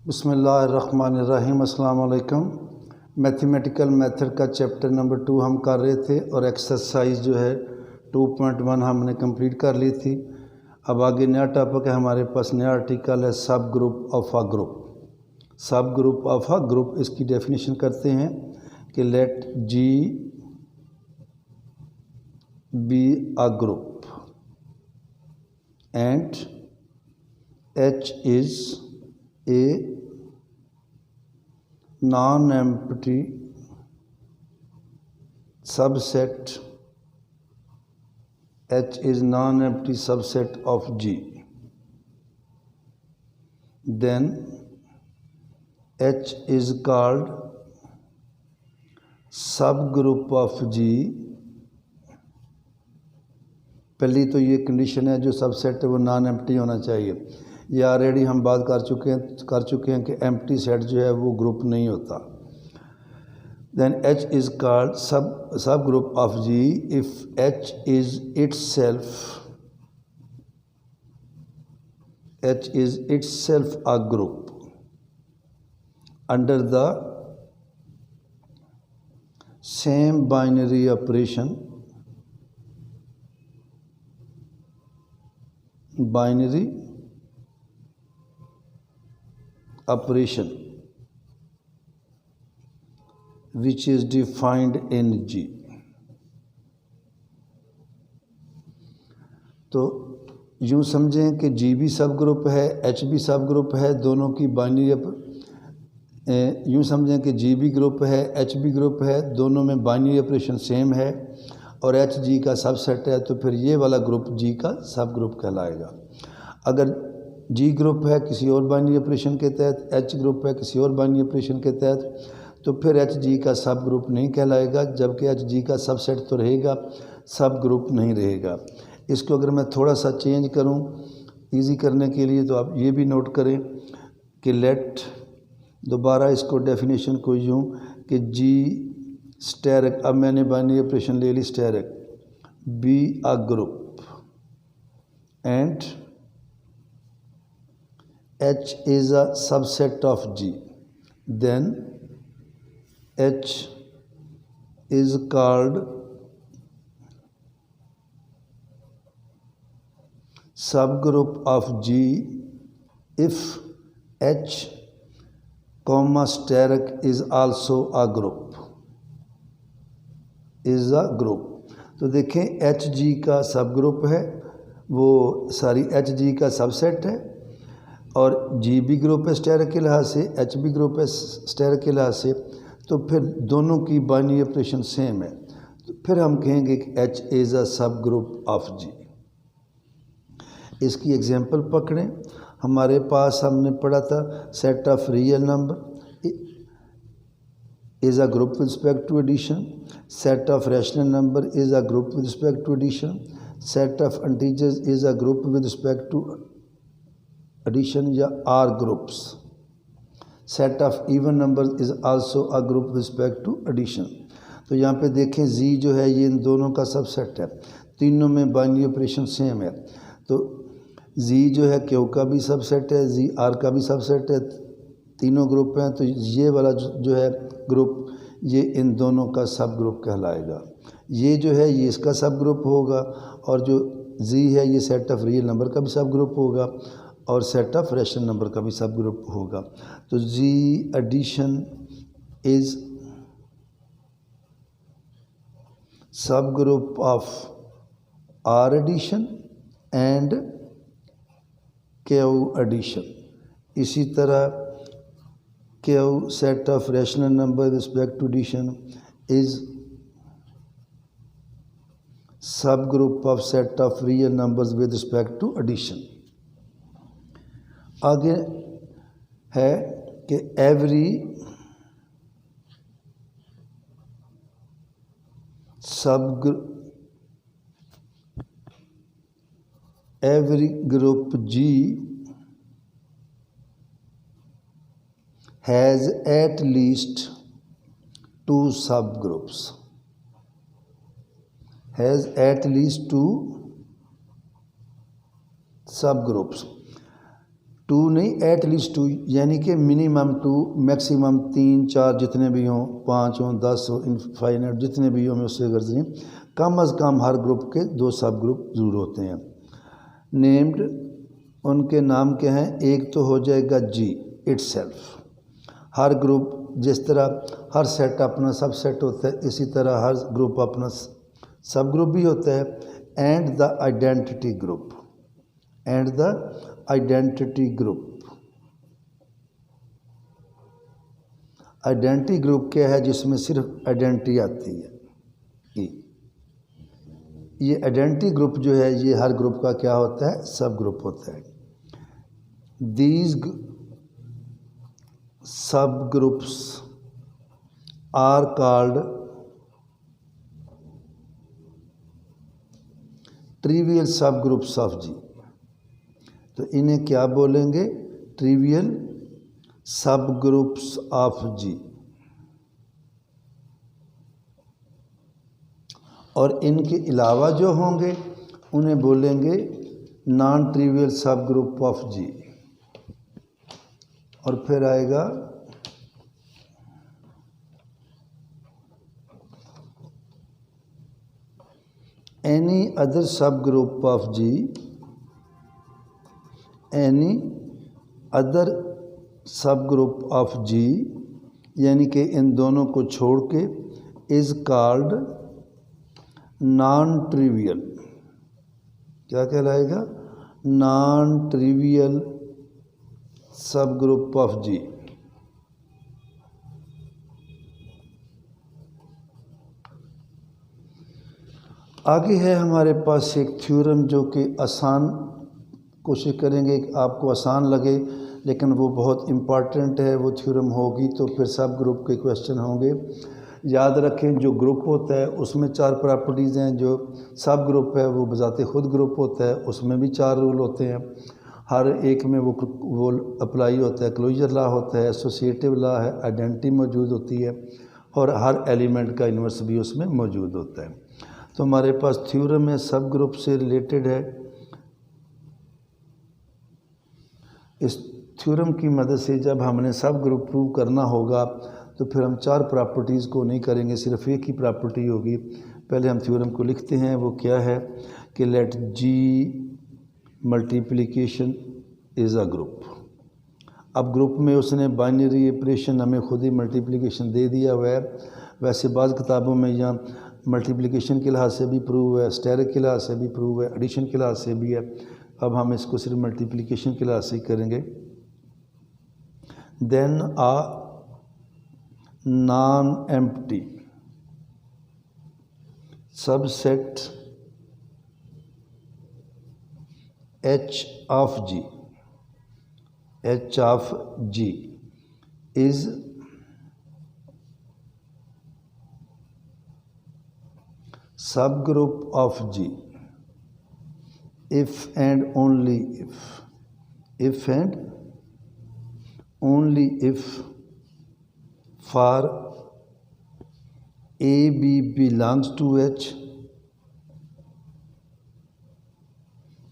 बिस्मिल्लाहिर्रहमानिर्रहीम। अस्सलाम वालेकुम। मैथमेटिकल मेथड का चैप्टर नंबर 2 हम कर रहे थे और एक्सरसाइज जो है 2.1 हमने कंप्लीट कर ली थी। अब आगे नया टॉपिक है हमारे पास, नया आर्टिकल है subgroup of a group. Subgroup of a group, इसकी डेफिनेशन करते हैं कि let G be a group and H is a non-empty subset, H is non-empty subset of G, then H is called subgroup of G। पहली तो ये condition है, जो subset है वो नॉन एम्प्टी होना चाहिए। ये ऑलरेडी हम बात कर चुके हैं कि एम्प्टी सेट जो है वो ग्रुप नहीं होता। देन H इज़ कॉल्ड सब group of G if H is itself a group under the same binary operation, which is defined in G। तो यूँ समझें कि G भी सब ग्रुप है, H भी सब ग्रुप है, दोनों की बाइनरी यूँ समझें कि G भी ग्रुप है, H भी ग्रुप है, दोनों में बाइनरी ऑपरेशन सेम है और H G का सबसेट है, तो फिर ये वाला ग्रुप G का सब ग्रुप कहलाएगा। अगर G ग्रुप है किसी और बाइनरी ऑपरेशन के तहत, H ग्रुप है किसी और बाइनरी ऑपरेशन के तहत, तो फिर H G का सब ग्रुप नहीं कहलाएगा, जबकि H G का सबसेट तो रहेगा, सब ग्रुप नहीं रहेगा। इसको अगर मैं थोड़ा सा चेंज करूं इजी करने के लिए, तो आप ये भी नोट करें कि लेट, दोबारा इसको डेफिनेशन को यूँ कि G स्टेरिक, अब मैंने बाइनरी ऑपरेशन ले ली asterisk, be a group and H is a subset of G, then H is called subgroup of G if H comma steric is also a group, is a group। तो देखें H G का सब group है, वो H G का subset है, और G भी ग्रुप है स्टेरिक के लिहाज से, H भी ग्रुप है स्टेरिक के लिहाज से, तो फिर दोनों की बाइनरी ऑपरेशन सेम है, तो फिर हम कहेंगे कि H is a subgroup of G। इसकी एग्जांपल पकड़ें। हमारे पास हमने पढ़ा था set of real number is a group with respect to addition, set of rational number is a group with respect to addition, set of integers is a group with respect to addition या R groups, set of even numbers is also a group with respect to addition. तो यहाँ पे देखें जी जो है ये इन दोनों का सबसेट है, तीनों में बाइनरी ऑपरेशन सेम है, तो जी जो है क्यू का भी सबसेट है, जी आर का भी सबसेट है, तीनों ग्रुप हैं, तो ये वाला जो है ग्रुप ये इन दोनों का सब ग्रुप कहलाएगा। ये जो है ये इसका सब ग्रुप होगा, और जो जी है ये सेट ऑफ रियल नंबर का भी सब ग्रुप होगा और सेट ऑफ रैशनल नंबर का भी सब ग्रुप होगा। तो G addition is subgroup of R addition and Q addition. इसी तरह Q set of rational number with respect to addition is subgroup of set of real numbers with respect to addition. आगे है कि every group G has at least two subgroups, has at least two subgroups। 2 नहीं, at least 2, यानी कि minimum 2, maximum 3 4 जितने भी हों, 5 हों, 10 हो, इनफाइनाइट जितने भी हों, हमें उससे गर्ज नहीं। कम अज़ कम हर ग्रुप के 2 सब ग्रुप ज़रूर होते हैं। नेम्ड, उनके नाम क्या हैं? एक तो हो जाएगा जी इटसेल्फ। हर ग्रुप जिस तरह हर सेट अपना सब सेट होता है, इसी तरह हर ग्रुप अपना सब ग्रुप भी होता है। And the identity group, and the identity group. Identity group क्या है? जिसमें सिर्फ आइडेंटिटी आती है। ये आइडेंटिटी ग्रुप जो है ये हर ग्रुप का क्या होता है? सब ग्रुप होता है। These sub groups are called trivial सब ग्रुप्स ऑफ जी। तो इन्हें क्या बोलेंगे? ट्रिवियल सब ग्रुप्स ऑफ जी। और इनके अलावा जो होंगे उन्हें बोलेंगे non trivial subgroup of G. और फिर आएगा any other subgroup of G, any other subgroup of G, यानी कि इन दोनों को छोड़ के, इज़ कॉल्ड नॉन ट्रिवियल। क्या कहलाएगा? Non trivial subgroup of जी। आगे है हमारे पास एक थ्योरम जो कि आसान, कोशिश करेंगे कि आपको आसान लगे, लेकिन वो बहुत इम्पॉर्टेंट है। वो थ्योरम होगी तो फिर सब ग्रुप के क्वेश्चन होंगे। याद रखें, जो ग्रुप होता है उसमें 4 प्रॉपर्टीज़ हैं। जो सब ग्रुप है वो बजाते खुद ग्रुप होता है, उसमें भी 4 रूल होते हैं। हर एक में वो अप्लाई होता है। क्लोजर लॉ होता है, एसोसिएटिव लॉ है, आइडेंटिटी मौजूद होती है, और हर एलिमेंट का इन्वर्स भी उसमें मौजूद होता है। तो हमारे पास थ्योरम है, सब ग्रुप से रिलेटेड है। इस थ्योरम की मदद से जब हमने सब ग्रुप प्रूव करना होगा तो फिर हम 4 प्रॉपर्टीज़ को नहीं करेंगे, सिर्फ एक ही प्रॉपर्टी होगी। पहले हम थ्योरम को लिखते हैं। वो क्या है कि let G multiplication is a group. अब ग्रुप में उसने बाइनरी ऑपरेशन हमें खुद ही मल्टीप्लिकेशन दे दिया हुआ है। वैसे बाज़ किताबों में यहाँ मल्टीप्लिकेशन के लिहाज से भी प्रूव है, स्टेरिक के लिहाज से भी प्रूव है, एडिशन के लिहाज से भी है। अब हम इसको सिर्फ मल्टीप्लिकेशन के लिहाज से ही करेंगे। Then a non empty subset H of G, H of G is subgroup of G if and only if and only if for AB belongs to H,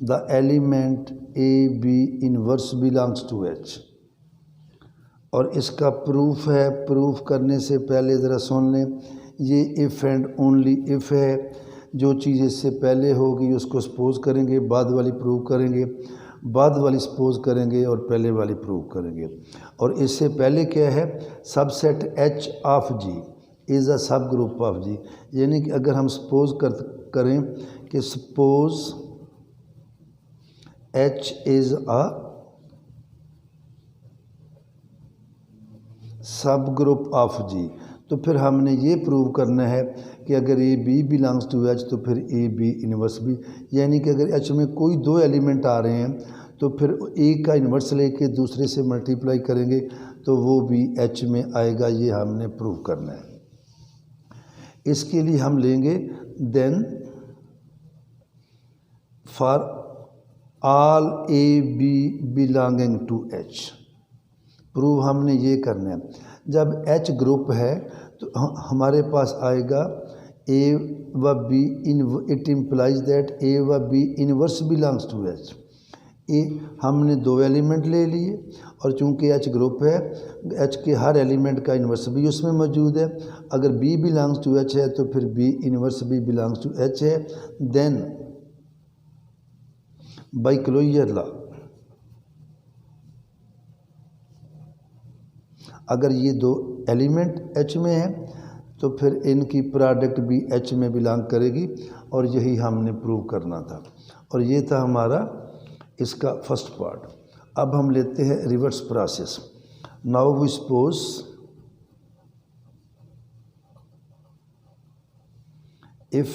the element AB inverse belongs to H। और इसका proof है। Proof करने से पहले ज़रा सुन लें, ये if and only if है। जो चीज़ इससे पहले होगी उसको सपोज करेंगे, बाद वाली प्रूव करेंगे, बाद वाली सपोज करेंगे और पहले वाली प्रूव करेंगे। और इससे पहले क्या है? Subset H of G is a subgroup of G। यानी कि अगर हम सपोज करें कि suppose H is a subgroup of G, तो फिर हमने ये प्रूव करना है कि अगर A B belongs to H तो फिर ए बी इन्वर्स भी। यानी कि अगर H में कोई 2 एलिमेंट आ रहे हैं तो फिर एक का इन्वर्स लेके दूसरे से मल्टीप्लाई करेंगे तो वो भी H में आएगा। ये हमने प्रूव करना है। इसके लिए हम लेंगे then for all A B belonging to H। Prove हमने ये करना है। जब H ग्रुप है तो हमारे पास आएगा A व B इन, इट इम्प्लाइज दैट A व B inverse belongs to H। हमने 2 एलिमेंट ले लिए और चूंकि H ग्रुप है, H के हर एलिमेंट का इन्वर्स भी उसमें मौजूद है। अगर B बिलोंग्स टू H है तो फिर B inverse B belongs to H है। देन बाय क्लोजर लॉ अगर ये 2 एलिमेंट H में है तो फिर इनकी प्रोडक्ट भी H में बिलोंग करेगी और यही हमने प्रूव करना था। और ये था हमारा इसका फर्स्ट पार्ट। अब हम लेते हैं reverse process. Now we suppose if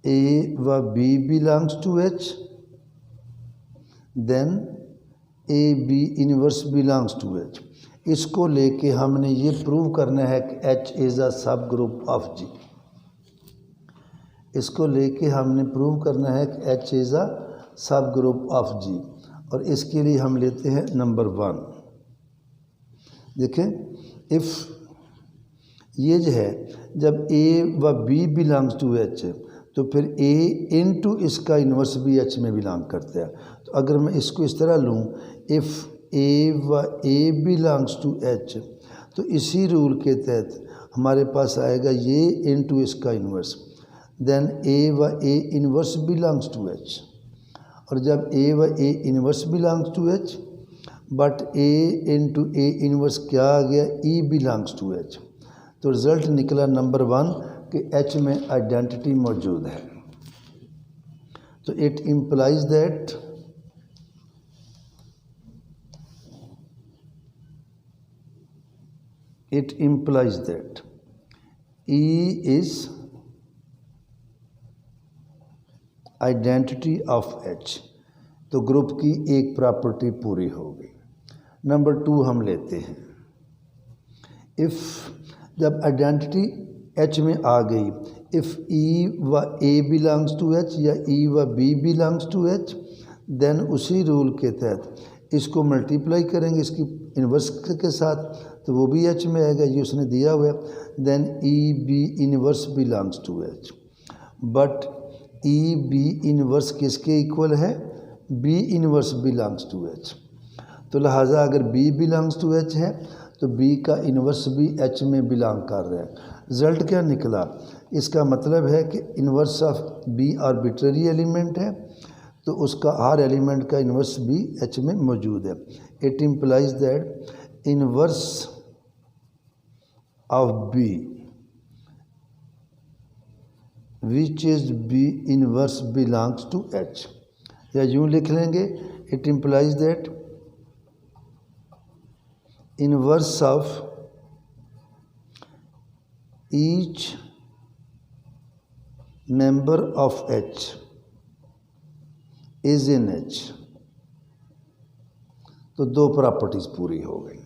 A व B belongs to H then A B inverse belongs to H। इसको लेके हमने ये प्रूव करना है कि H is a subgroup of G। इसको लेके हमने प्रूव करना है कि H is a subgroup of G। और इसके लिए हम लेते हैं नंबर 1। देखें, इफ़ ये जो है जब A व B बिलोंग्स टू H तो फिर A इनटू इसका इन्वर्स भी H में बिलोंग करता है। तो अगर मैं इसको इस तरह लूँ, इफ़ A व A बिलोंग्स टू H तो इसी रूल के तहत हमारे पास आएगा ये इनटू इसका इन्वर्स, देन A व A inverse belongs to H। और जब A व A inverse belongs to H but A into A inverse क्या आ गया, E बिलोंग्स टू H। तो रिज़ल्ट निकला नंबर 1 कि H में आइडेंटिटी मौजूद है। तो it implies that E is identity of H। तो ग्रुप की एक प्रॉपर्टी पूरी हो गई। नंबर 2 हम लेते हैं, इफ़ जब आइडेंटिटी H में आ गई, इफ़ E व A बिलोंग्स टू H या E व B belongs to H then उसी रूल के तहत इसको मल्टीप्लाई करेंगे इसकी इन्वर्स के साथ तो वो भी H में आएगा, ये उसने दिया हुआ है। Then E B inverse belongs to H but E B inverse किसके इक्वल है, B inverse belongs to H। तो लिहाजा अगर B बिलोंग्स टू H है तो B का इन्वर्स भी H में बिलोंग कर रहा है। रिज़ल्ट क्या निकला, इसका मतलब है कि inverse of B arbitrary element है तो उसका हर एलिमेंट का इन्वर्स भी H में मौजूद है। It implies that inverse of B which is B inverse belongs to H। या यूँ लिख लेंगे, it implies that inverse of each member of H is in H। तो 2 प्रॉपर्टीज़ पूरी हो गई,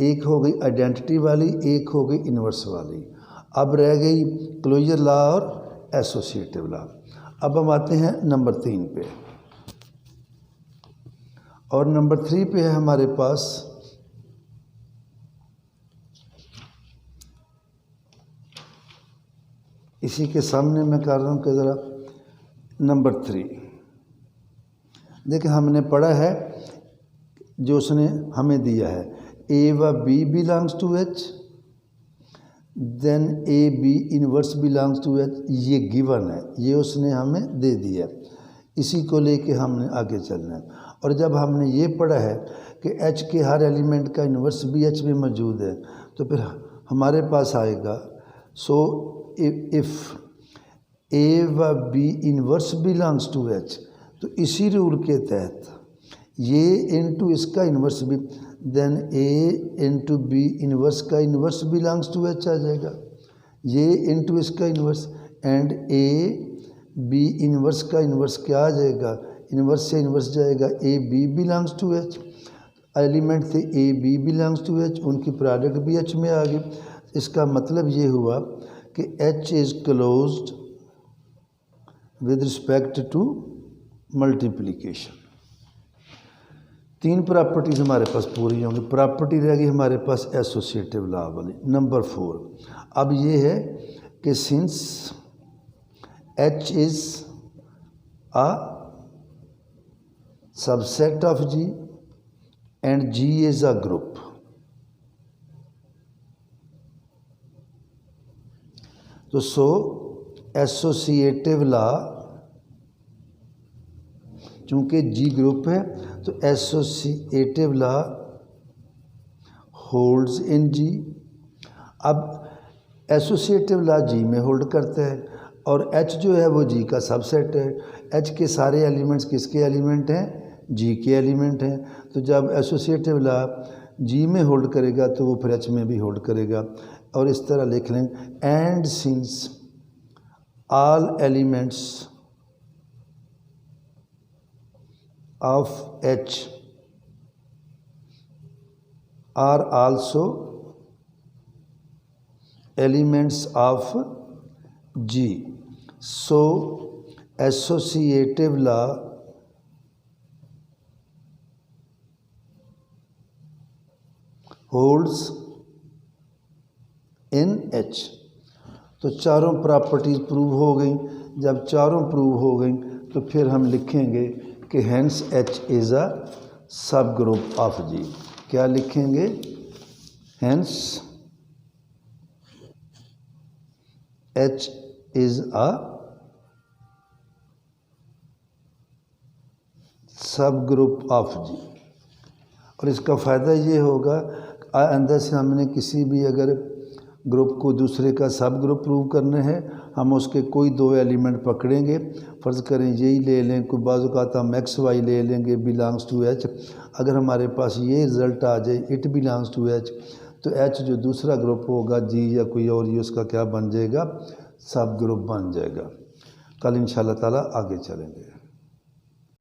एक हो गई आइडेंटिटी वाली, एक हो गई इन्वर्स वाली। अब रह गई क्लोजर लॉ और एसोसिएटिव लॉ। अब हम आते हैं नंबर 3 पे, और नंबर 3 पे है हमारे पास इसी के सामने मैं कर रहा हूँ कि ज़रा नंबर 3 देखिए, हमने पढ़ा है जो उसने हमें दिया है A व B belongs to H then A B inverse belongs to H। ये गिवन है, ये उसने हमें दे दिया, इसी को लेके हमने आगे चलना है। और जब हमने ये पढ़ा है कि H के हर एलिमेंट का इन्वर्स भी H में मौजूद है तो फिर हमारे पास आएगा सो इफ़ A व B inverse belongs to H तो इसी रूल के तहत ये इनटू इसका इन्वर्स भी, then A into B inverse का इन्वर्स बिलोंग्स टू H आ जाएगा, ये इंटू इसका inverse, and A B inverse का इन्वर्स क्या आ जाएगा, इन्वर्स से इन्वर्स जाएगा A B belongs to H। Element थे A B belongs to H, उनकी प्रोडक्ट भी H में आ गई। इसका मतलब ये हुआ कि H is closed with respect to multiplication. 3 properties हमारे पास पूरी होंगी। प्रॉपर्टी रह गई हमारे पास एसोसिएटिव लॉ वाली नंबर 4। अब ये है कि since H is a subset of G, and G is a group. So associative law, चूँकि G ग्रुप है तो associative law holds in G. अब associative law G में होल्ड करता है और H जो है वो G का सबसेट है. H के सारे एलिमेंट्स किसके एलिमेंट हैं? G के एलिमेंट हैं. तो जब एसोसिएटिव लॉ G में होल्ड करेगा तो वो फिर H में भी होल्ड करेगा. और इस तरह लिख लें, and since all elements of H are also elements of G, so associative law holds in H. तो चारों प्रॉपर्टीज़ प्रूव हो गई. जब चारों प्रूव हो गई तो फिर हम लिखेंगे कि hence H is a subgroup of G. क्या लिखेंगे? Hence H is a subgroup of G. और इसका फ़ायदा ये होगा, अंदर से हमने किसी भी अगर ग्रुप को दूसरे का सब ग्रुप प्रूव करना है, हम उसके कोई दो एलिमेंट पकड़ेंगे. फ़र्ज़ करें यही ले लें, कोई बाज़ औक़ात हम एक्स वाई ले लेंगे बिलोंग्स टू H. अगर हमारे पास ये रिज़ल्ट आ जाए इट बिलोंग्स टू H, तो H जो दूसरा ग्रुप होगा G या कोई और, ये उसका क्या बन जाएगा? सब ग्रुप बन जाएगा. कल इंशाअल्लाह ताला आगे चलेंगे.